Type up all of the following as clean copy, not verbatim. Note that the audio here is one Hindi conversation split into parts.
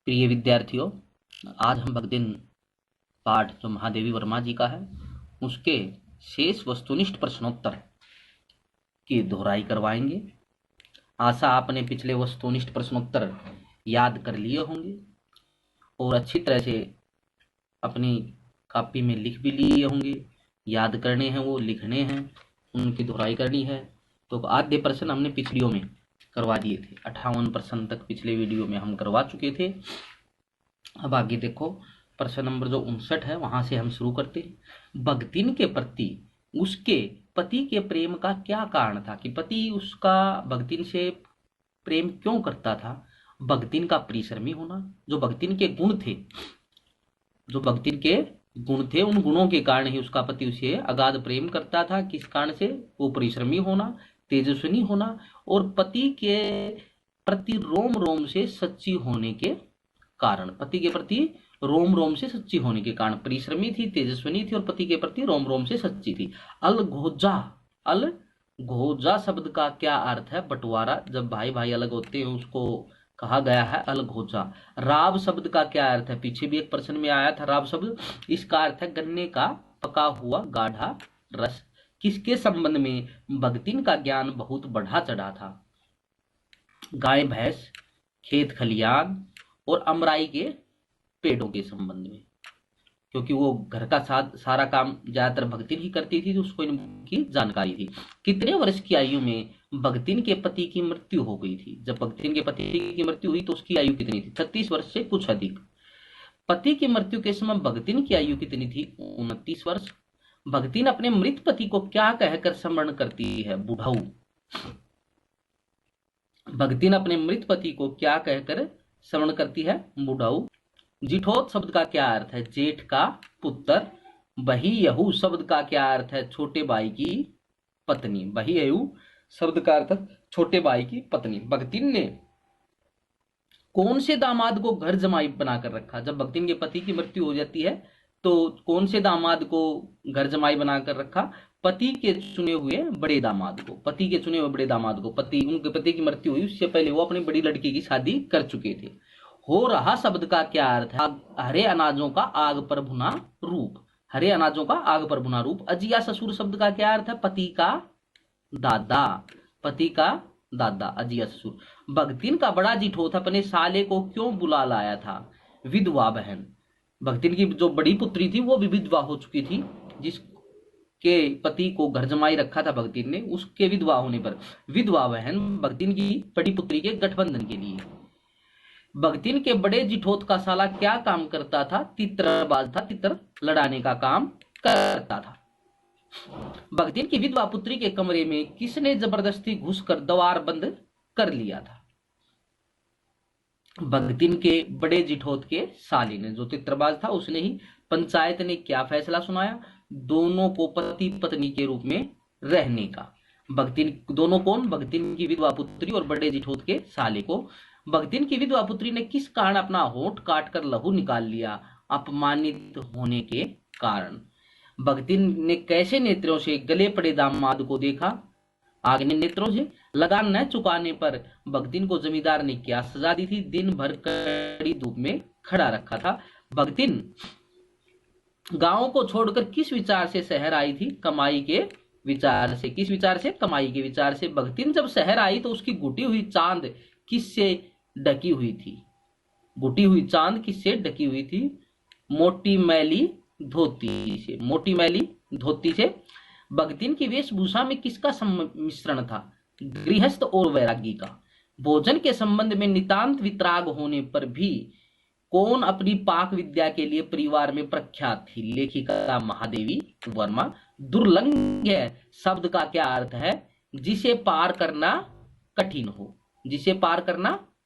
प्रिय विद्यार्थियों, आज हम भगदिन पाठ जो महादेवी वर्मा जी का है उसके शेष वस्तुनिष्ठ प्रश्नोत्तर की दोहराई करवाएंगे। आशा आपने पिछले वस्तुनिष्ठ प्रश्नोत्तर याद कर लिए होंगे और अच्छी तरह से अपनी कॉपी में लिख भी लिए होंगे। याद करने हैं, वो लिखने हैं, उनकी दोहराई करनी है। तो आधे प्रश्न हमने पिछलियों में करवा दिए थे, 58% तक पिछले वीडियो में हम करवा चुके थे। अब आगे देखो, प्रश्न नंबर जो 59 है वहां से हम शुरू करते हैं। भगतिन के प्रति उसके पति के प्रेम का क्या कारण था, कि पति उसका भगतिन से प्रेम क्यों करता था। भगतिन का परिश्रमी होना, जो भगतिन के गुण थे, उन गुणों के कारण ही उसका पति उसे अगाध प्रेम करता था। किस कारण से? वो परिश्रमी होना, तेजस्विनी होना और पति के प्रति रोम रोम से सच्ची होने के कारण। पति के प्रति रोम रोम से सच्ची होने के कारण परिश्रमी थी, तेजस्विनी थी और पति के प्रति रोम रोम से सच्ची थी। अलघोजा शब्द का क्या अर्थ है? बंटवारा, जब भाई भाई अलग होते हैं उसको कहा गया है अलघोजा। राव शब्द का क्या अर्थ है? पीछे भी एक प्रश्न में आया था राव शब्द। इसका अर्थ है गन्ने का पका हुआ गाढ़ा रस। किसके संबंध में भगतिन का ज्ञान बहुत बढ़ा चढ़ा था? गाय भैंस, खेत खलियान और अमराई के पेड़ों के संबंध में, क्योंकि वो घर का सारा काम ज्यादातर भगतिन ही करती थी, तो उसको इनकी जानकारी थी। कितने वर्ष की आयु में भगतिन के पति की मृत्यु हो गई थी? जब भगतिन के पति की मृत्यु हुई तो उसकी आयु कितनी थी? 36 वर्ष से कुछ अधिक। पति की मृत्यु के समय भगतिन की आयु कितनी थी? 29 वर्ष। भगतिन अपने मृत पति को क्या कहकर स्मरण करती है? बुढ़ऊ। भगतिन अपने मृत पति को क्या कहकर स्मरण करती है? बुढ़ऊ। जिठोत शब्द का क्या अर्थ है? जेठ का पुत्र। बहियहू शब्द का क्या अर्थ है? छोटे भाई की पत्नी। बहियहू शब्द का अर्थ छोटे भाई की पत्नी। भगतिन ने कौन से दामाद को घर जमाई बनाकर रखा? जब भगतिन के पति की मृत्यु हो जाती है तो कौन से दामाद को घर जमाई बनाकर रखा? पति के चुने हुए बड़े दामाद को। उनके पति की मृत्यु हुई उससे पहले वो अपनी बड़ी लड़की की शादी कर चुके थे। हो रहा शब्द का क्या अर्थ है? हरे अनाजों का आग पर भुना रूप। हरे अनाजों का आग पर भुना रूप। अजिया ससुर शब्द का क्या अर्थ है? पति का दादा। अजिया ससुर। भगतिन का बड़ा जिठोत अपने साले को क्यों बुला लाया था? विधवा बहन। भगतिन की जो बड़ी पुत्री थी वो भी विधवा हो चुकी थी, जिसके पति को घर जमाई रखा था भगतिन ने, उसके विधवा होने पर विधवा बहन भगतिन की बड़ी पुत्री के गठबंधन के लिए। भगतिन के बड़े जिठोत का साला क्या काम करता था? तितरबाज था, तितर लड़ाने का काम करता था। भगतिन की विधवा पुत्री के कमरे में किसने जबरदस्ती घुसकर द्वार बंद कर लिया था? भगतिन के बड़े जिठोत के साले ने, जो तितरबाज था, उसने ही। पंचायत ने क्या फैसला सुनाया? दोनों को पति पत्नी के रूप में रहने का। दोनों कौन? भगतिन की विधवा पुत्री और बड़े जिठोत के साले को। भगतिन की विधवा पुत्री ने किस कारण अपना होंठ काट कर लहू निकाल लिया? अपमानित होने के कारण। भगतिन ने कैसे नेत्रों से गले पड़े दामाद को देखा? आग्ने नेत्रों से। लगान न चुकाने पर भगतिन को जमींदार ने क्या सजा दी थी? दिन भर कड़ी धूप में खड़ा रखा था। भगतिन गांव को छोड़कर किस विचार से शहर आई थी? कमाई के विचार से। किस विचार से? कमाई के विचार से। भगतिन जब शहर आई तो उसकी घुटी हुई चांद किससे ढकी हुई थी? घुटी हुई चांद किससे ढकी हुई थी? मोटी मैली धोती से। भगतिन की वेशभूषा में किसका मिश्रण था? गृहस्थ और वैरागी का। भोजन के संबंध में नितांत वितराग होने पर भी कौन अपनी पाक विद्या के लिए परिवार में प्रख्यात थी? लेखिका महादेवी वर्मा। दुर्लंघ्य शब्द का क्या अर्थ है? जिसे पार करना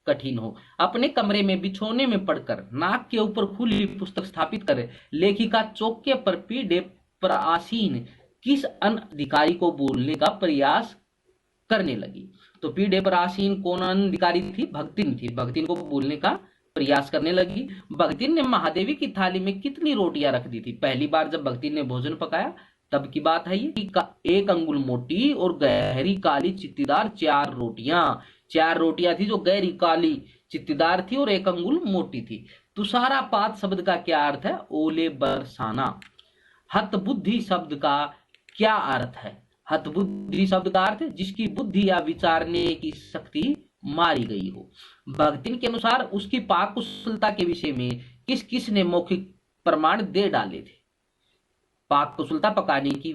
कठिन हो। अपने कमरे में बिछोने में पड़कर नाक के ऊपर खुली पुस्तक स्थापित कर लेखिका चौके पर पीढ़े पर आसीन किस अनधिकारी को बोलने का प्रयास करने लगी? तो पीढ़े पर आसीन कौन अनधिकारी थी? भगतिन थी। भगतिन को बोलने का प्रयास करने लगी। भगतिन ने महादेवी की थाली में कितनी रोटियां रख दी थी? पहली बार जब भगतिन ने भोजन पकाया तब की बात है ये। 1 अंगुल मोटी और गहरी काली चित्तीदार 4 रोटियां 4 रोटियां थी जो गहरी काली चित्तीदार थी और 1 अंगुल मोटी थी। तुषारापात शब्द का क्या अर्थ है? ओले बरसाना। हतबुद्धि शब्द का क्या अर्थ है? हतबुद्धि शब्द का अर्थ है जिसकी बुद्धि या विचारने की शक्ति मारी गई हो। भगतिन के अनुसार उसकी पाक कुशलता के विषय में किस किस ने मौखिक प्रमाण दे डाले थे? पाक कुशलता, पकाने की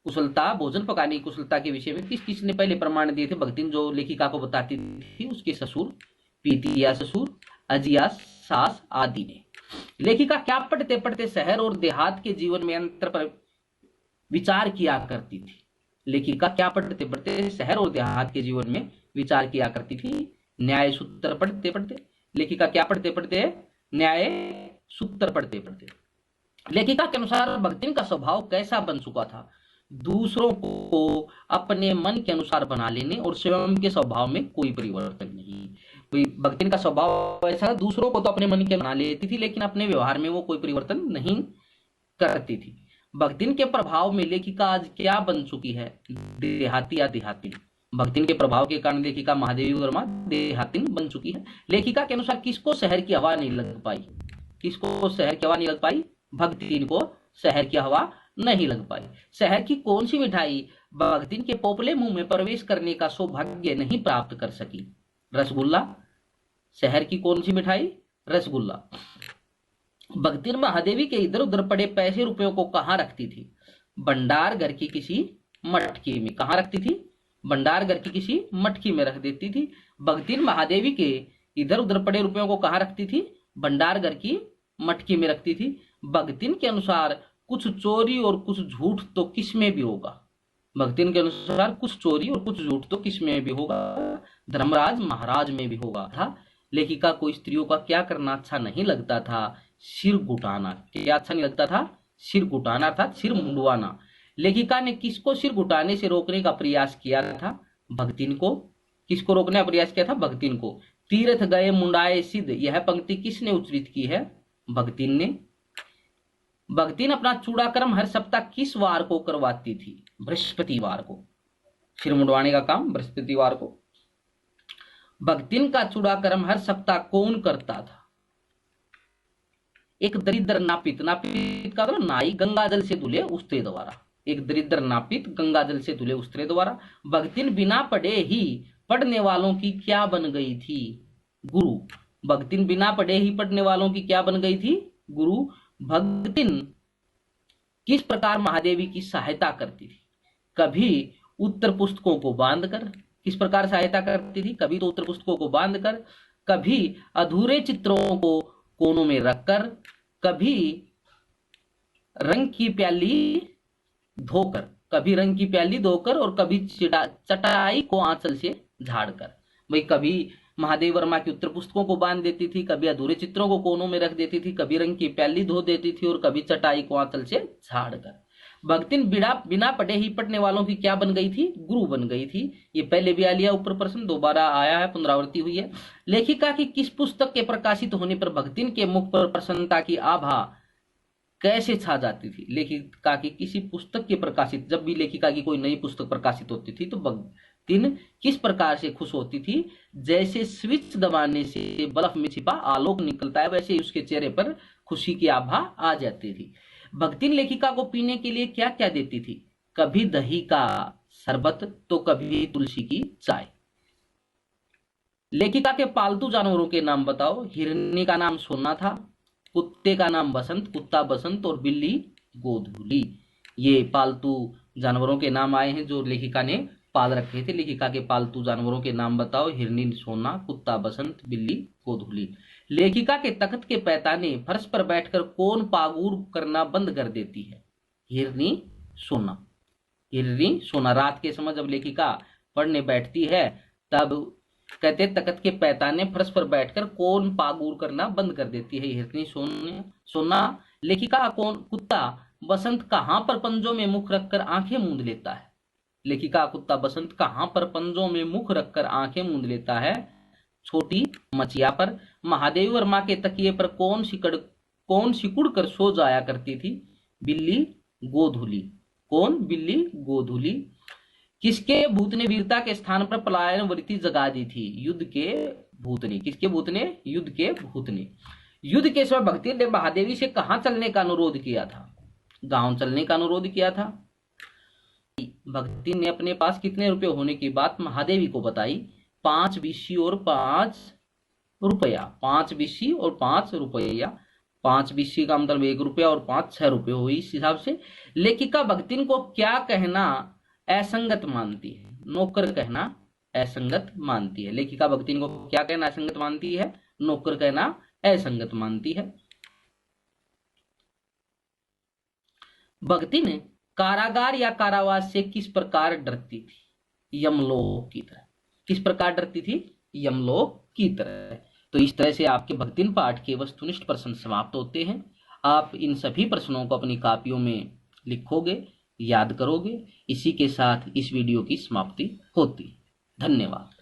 कुशलता, भोजन पकाने की कुशलता के विषय में किस किस ने पहले प्रमाण दिए थे? भगतिन जो लेखिका को बताती थी उसके ससुर, पीतिया ससुर, अजिया सास आदि ने। लेखिका क्या पढ़ते पढ़ते शहर और देहात के जीवन में अंतर पर विचार किया करती थी? लेखिका क्या पढ़ते पढ़ते शहर और देहात के जीवन में विचार किया करती थी? न्याय सूत्र पढ़ते पढ़ते। लेखिका क्या पढ़ते पढ़ते? न्याय सूत्र पढ़ते पढ़ते। लेखिका के अनुसार भगतिन का स्वभाव कैसा बन चुका था? दूसरों को अपने मन के अनुसार बना लेने और स्वयं के स्वभाव में कोई परिवर्तन नहीं। भगतिन का स्वभाव ऐसा था, दूसरों को तो अपने मन के बना लेती थी लेकिन अपने व्यवहार में वो कोई परिवर्तन नहीं करती थी। भगतिन के प्रभाव में लेखिका आज क्या बन चुकी है? देहाती या देहाती। भगतिन के प्रभाव के कारण लेखिका महादेवी वर्मा देहातिन बन चुकी है। लेखिका के अनुसार किसको शहर की हवा नहीं लग पाई? किसको शहर की हवा नहीं लग पाई? भगतिन को शहर की हवा नहीं लग पाई। शहर की कौन सी मिठाई भगतिन के पोपले मुंह में प्रवेश करने का सौभाग्य नहीं प्राप्त कर सकी? रसगुल्ला। शहर की कौन सी मिठाई? रसगुल्ला। भगतिन महादेवी के इधर उधर पड़े पैसे रुपयों को कहाँ रखती थी? भंडार घर की किसी मटकी में। कहाँ रखती थी? भंडार घर की किसी मटकी में रख देती थी। भगतिन महादेवी के इधर उधर पड़े रुपयों को कहाँ रखती थी? भंडार घर की मटकी में रखती थी। भगतिन के अनुसार कुछ चोरी और कुछ झूठ तो किस में भी होगा? भगतिन के अनुसार कुछ चोरी और कुछ झूठ तो किस में भी होगा? धर्मराज महाराज में भी होगा था। लेखिका को स्त्रियों का क्या करना अच्छा नहीं लगता था? सिर घुटाना। क्या अच्छा नहीं लगता था? सिर घुटाना था, सिर मुंडवाना। लेखिका ने किसको सिर घुटाने से रोकने का प्रयास किया था? भगतिन को। किसको रोकने का प्रयास किया था? भगतिन को। तीर्थ गए मुंडाए सिद्ध, यह पंक्ति किसने उच्चरित की है? भगतिन ने। भगतिन अपना चूड़ाकर्म हर सप्ताह किस वार को करवाती थी? बृहस्पतिवार को। सिर मुंडवाने का काम बृहस्पतिवार को। भगतिन का चूड़ाकर्म हर सप्ताह कौन करता था? एक दरिद्र नापित। नापित का मतलब नाई, गंगा जल से धुले उस्त्रे द्वारा। एक दरिद्र नापित गंगा जल से धुले उस्त्रे द्वारा। भगतिन बिना पढ़े ही पढ़ने वालों की क्या बन गई थी? गुरु। भगतिन बिना पढ़े ही पढ़ने वालों की क्या बन गई थी? गुरु। भगतिन किस प्रकार महादेवी की सहायता करती थी? कभी उत्तर पुस्तकों को बांधकर। किस प्रकार सहायता करती थी? कभी तो उत्तर पुस्तकों को बांधकर, कभी अधूरे चित्रों को कोनों में रखकर, कभी रंग की प्याली धोकर। कभी रंग की प्याली धोकर और कभी चटाई को आंचल से झाड़कर। भाई कभी महादेव वर्मा की उत्तर पुस्तकों को बांध देती थी, कभी अधूरे चित्रों को कोनों में रख देती थी, कभी रंग की प्याली धो देती थी और कभी चटाई को आंचल से झाड़कर। भगतिन बिना पढ़े ही पढ़ने वालों की क्या बन गई थी? गुरु बन गई थी। ये पहले भी आ लिया ऊपर प्रश्न, दोबारा आया है, पुनरावृत्ति हुई है। लेखिका की किस पुस्तक के प्रकाशित होने पर भगतिन के मुख पर प्रसन्नता की आभा कैसे छा जाती थी? लेखिका की किसी पुस्तक के प्रकाशित, जब भी लेखिका की कोई नई पुस्तक प्रकाशित होती थी तो भगतिन किस प्रकार से खुश होती थी? जैसे स्विच दबाने से बल्ब में छिपा आलोक निकलता है, वैसे उसके चेहरे पर खुशी की आभा आ जाती थी। भगतिन लेखिका को पीने के लिए क्या क्या देती थी? कभी दही का शरबत तो कभी तुलसी की चाय। लेखिका के पालतू जानवरों के नाम बताओ। हिरनी का नाम सोना था, कुत्ते का नाम बसंत, कुत्ता बसंत और बिल्ली गोधूली। ये पालतू जानवरों के नाम आए हैं जो लेखिका ने पाल रखे थे। लेखिका के पालतू जानवरों के नाम बताओ। हिरनी सोना, कुत्ता बसंत, बिल्ली गोधूली। लेखिका के तख्त के पैताने फर्श पर बैठकर कौन पागुर करना बंद कर देती है? हिरनी सोना। हिरनी सोना। रात के समय जब लेखिका पढ़ने बैठती है तब कहते तख्त के पैताने फर्श पर बैठकर कौन पागुर करना बंद कर देती है? हिरनी सोना। लेखिका कौन कुत्ता बसंत कहां पर पंजों में मुख रखकर आंखें मूंद लेता है? लेखिका कुत्ता बसंत कहां पर पंजों में मुख रखकर आंखें मूंद लेता है? छोटी मचिया पर। महादेवी वर्मा के तकिए पर कौन सिकुड़ कर सो जाया करती थी? बिल्ली गोधूली। कौन? बिल्ली गोधूली। किसके भूत ने वीरता के स्थान पर पलायन वृत्ति जगा दी थी? युद्ध के भूत ने। किसके भूत ने? युद्ध के भूत ने। युद्ध के समय भक्ति ने महादेवी से कहां चलने का अनुरोध किया था? गांव चलने का अनुरोध किया था। भक्ति ने अपने पास कितने रुपए होने की बात महादेवी को बताई? 5 बीसी और 5 रुपया। 5 बीसी और 5 रुपया। 5 बीसी का मतलब 1 रुपया और 5 6 रुपये हुई। इस हिसाब से लेखिका भक्तिन को क्या कहना असंगत मानती है? नौकर कहना असंगत मानती है। लेखिका भक्तिन को क्या कहना असंगत मानती है? नौकर कहना असंगत मानती है। भक्तिन कारागार या कारावास से किस प्रकार डरती थी? यमलोक की तरह। किस प्रकार डरती थी? यमलोक की तरह। तो इस तरह से आपके भक्तिन पाठ के वस्तुनिष्ठ प्रश्न समाप्त होते हैं। आप इन सभी प्रश्नों को अपनी कापियों में लिखोगे, याद करोगे। इसी के साथ इस वीडियो की समाप्ति होती है। धन्यवाद।